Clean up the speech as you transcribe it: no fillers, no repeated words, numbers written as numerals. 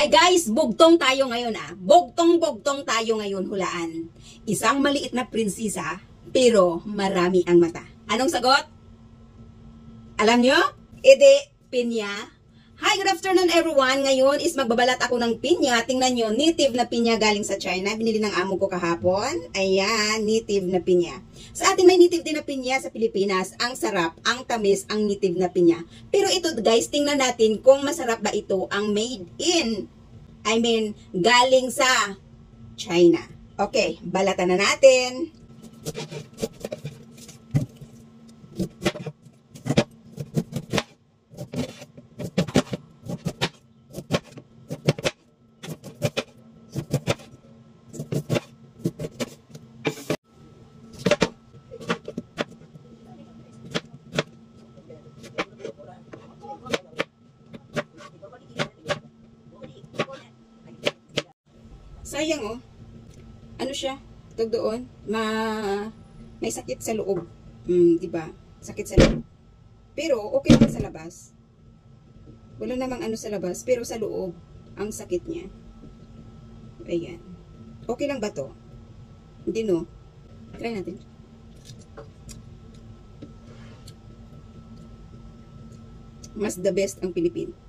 Ay guys, bugtong tayo ngayon Bugtong-bugtong tayo ngayon, hulaan. Isang maliit na prinsesa, pero marami ang mata. Anong sagot? Alam nyo? Ede, pinya. Hi, good afternoon everyone. Ngayon is magbabalat ako ng pinya. Tingnan nyo, native na pinya galing sa China. Binili ng amo ko kahapon. Ayan, native na pinya. Sa atin may native din na pinya sa Pilipinas. Ang sarap, ang tamis, ang native na pinya. Pero ito guys, tingnan natin kung masarap ba ito ang made in. Galing sa China. Okay, balatan na natin. Sayang oh. Ano siya? Tug doon, may sakit sa loob. 'Di ba? Sakit sa loob. Pero okay naman sa labas. Wala namang ano sa labas, pero sa loob ang sakit niya. Ayan. Okay lang ba 'to? Hindi no. Try natin. Mas the best ang Pilipino.